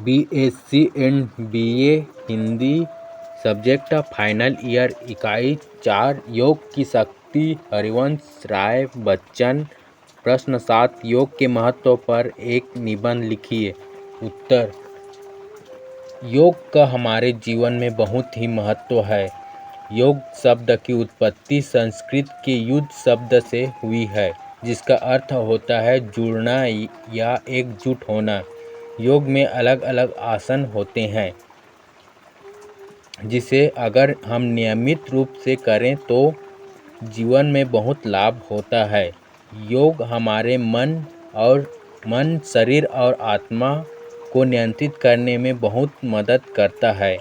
BSc and BA Hindi subject final year इकाई 4 योग की शक्ति हरिवंश राय बच्चन। प्रश्न 7 योग के महत्व पर एक निबंध लिखिए। उत्तर, योग का हमारे जीवन में बहुत ही महत्व है। योग शब्द की उत्पत्ति संस्कृत के युद्ध शब्द से हुई है, जिसका अर्थ होता है जुड़ना या एकजुट होना। योग में अलग अलग आसन होते हैं, जिसे अगर हम नियमित रूप से करें तो जीवन में बहुत लाभ होता है। योग हमारे मन, शरीर और आत्मा को नियंत्रित करने में बहुत मदद करता है।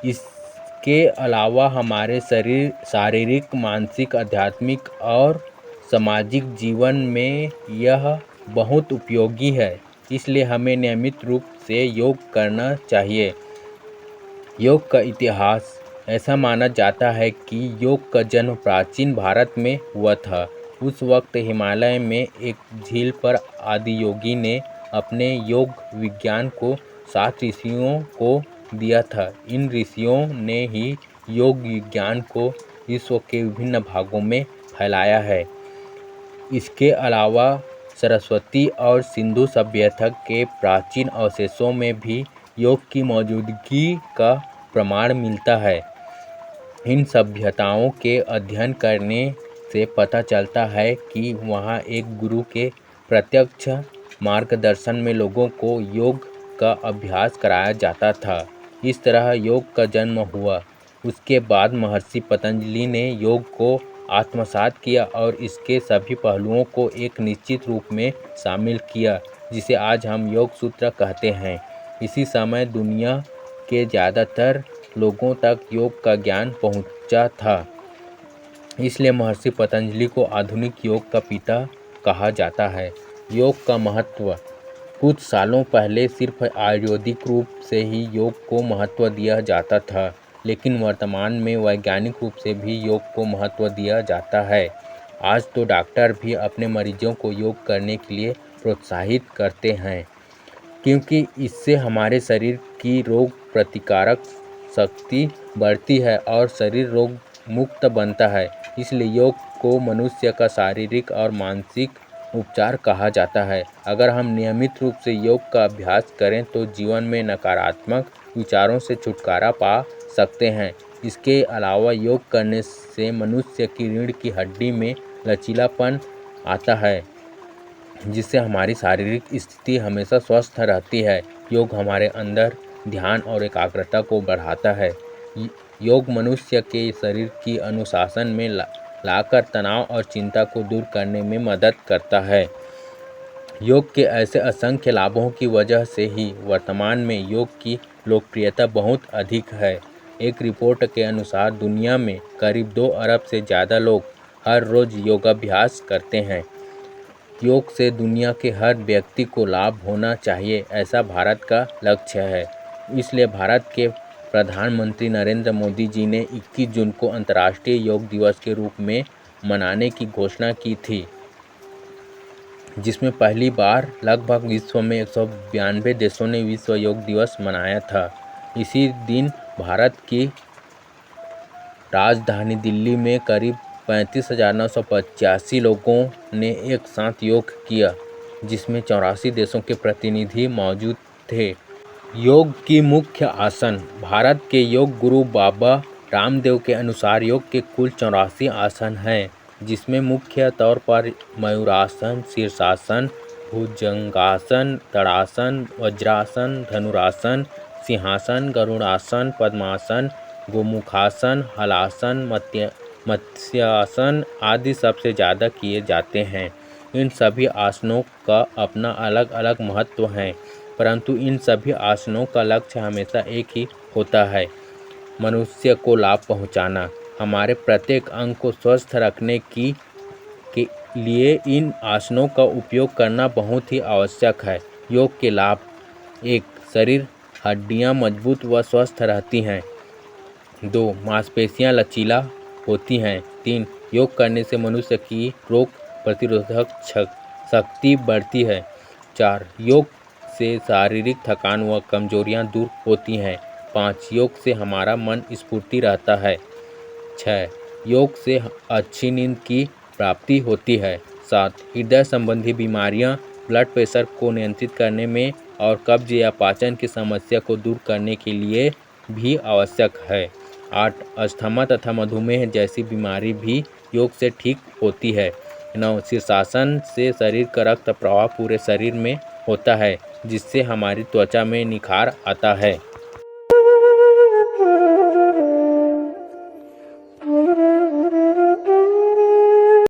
इसके अलावा हमारे शारीरिक, मानसिक, आध्यात्मिक और सामाजिक जीवन में यह बहुत उपयोगी है। इसलिए हमें नियमित रूप से योग करना चाहिए। योग का इतिहास ऐसा माना जाता है कि योग का जन्म प्राचीन भारत में हुआ था। उस वक्त हिमालय में एक झील पर आदि योगी ने अपने योग विज्ञान को 7 ऋषियों को दिया था। इन ऋषियों ने ही योग विज्ञान को विश्व के विभिन्न भागों में फैलाया है। इसके अलावा सरस्वती और सिंधु सभ्यता के प्राचीन अवशेषों में भी योग की मौजूदगी का प्रमाण मिलता है। इन सभ्यताओं के अध्ययन करने से पता चलता है कि वहाँ एक गुरु के प्रत्यक्ष मार्गदर्शन में लोगों को योग का अभ्यास कराया जाता था। इस तरह योग का जन्म हुआ। उसके बाद महर्षि पतंजलि ने योग को आत्मसात किया और इसके सभी पहलुओं को एक निश्चित रूप में शामिल किया, जिसे आज हम योग सूत्र कहते हैं। इसी समय दुनिया के ज़्यादातर लोगों तक योग का ज्ञान पहुंचा था। इसलिए महर्षि पतंजलि को आधुनिक योग का पिता कहा जाता है। योग का महत्व। कुछ सालों पहले सिर्फ आयुर्वेदिक रूप से ही योग को महत्व दिया जाता था, लेकिन वर्तमान में वैज्ञानिक रूप से भी योग को महत्व दिया जाता है। आज तो डॉक्टर भी अपने मरीजों को योग करने के लिए प्रोत्साहित करते हैं, क्योंकि इससे हमारे शरीर की रोग प्रतिकारक शक्ति बढ़ती है और शरीर रोग मुक्त बनता है। इसलिए योग को मनुष्य का शारीरिक और मानसिक उपचार कहा जाता है। अगर हम नियमित रूप से योग का अभ्यास करें तो जीवन में नकारात्मक विचारों से छुटकारा पा सकते हैं। इसके अलावा योग करने से मनुष्य की रीढ़ की हड्डी में लचीलापन आता है, जिससे हमारी शारीरिक स्थिति हमेशा स्वस्थ रहती है। योग हमारे अंदर ध्यान और एकाग्रता को बढ़ाता है। योग मनुष्य के शरीर की अनुशासन में लाकर तनाव और चिंता को दूर करने में मदद करता है। योग के ऐसे असंख्य लाभों की वजह से ही वर्तमान में योग की लोकप्रियता बहुत अधिक है। एक रिपोर्ट के अनुसार दुनिया में करीब 2 अरब से ज़्यादा लोग हर रोज़ योगाभ्यास करते हैं। योग से दुनिया के हर व्यक्ति को लाभ होना चाहिए, ऐसा भारत का लक्ष्य है। इसलिए भारत के प्रधानमंत्री नरेंद्र मोदी जी ने 21 जून को अंतर्राष्ट्रीय योग दिवस के रूप में मनाने की घोषणा की थी, जिसमें पहली बार लगभग विश्व में 192 देशों ने विश्व योग दिवस मनाया था। इसी दिन भारत की राजधानी दिल्ली में करीब 35,985 लोगों ने एक साथ योग किया, जिसमें 84 देशों के प्रतिनिधि मौजूद थे। योग की मुख्य आसन। भारत के योग गुरु बाबा रामदेव के अनुसार योग के कुल 84 आसन हैं, जिसमें मुख्य तौर पर मयूरासन, शीर्षासन, भुजंगासन, तड़ासन, वज्रासन, धनुरासन, सिंहासन, गरुड़ासन, पद्मासन, गोमुखासन, हलासन, मत्स्यासन आदि सबसे ज़्यादा किए जाते हैं। इन सभी आसनों का अपना अलग अलग महत्व है, परंतु इन सभी आसनों का लक्ष्य हमेशा एक ही होता है, मनुष्य को लाभ पहुंचाना। हमारे प्रत्येक अंग को स्वस्थ रखने के लिए इन आसनों का उपयोग करना बहुत ही आवश्यक है। योग के लाभ। 1. शरीर हड्डियां मजबूत व स्वस्थ रहती हैं। 2. मांसपेशियां लचीला होती हैं। 3. योग करने से मनुष्य की रोग प्रतिरोधक शक्ति बढ़ती है। 4. योग से शारीरिक थकान व कमजोरियां दूर होती हैं। 5 योग से हमारा मन स्फूर्ति रहता है। 6 योग से अच्छी नींद की प्राप्ति होती है। 7 हृदय संबंधी बीमारियां, ब्लड प्रेशर को नियंत्रित करने में और कब्ज या पाचन की समस्या को दूर करने के लिए भी आवश्यक है। 8 अस्थमा तथा मधुमेह जैसी बीमारी भी योग से ठीक होती है। 9 शीर्षासन से शरीर का रक्त प्रवाह पूरे शरीर में होता है, जिससे हमारी त्वचा में निखार आता है।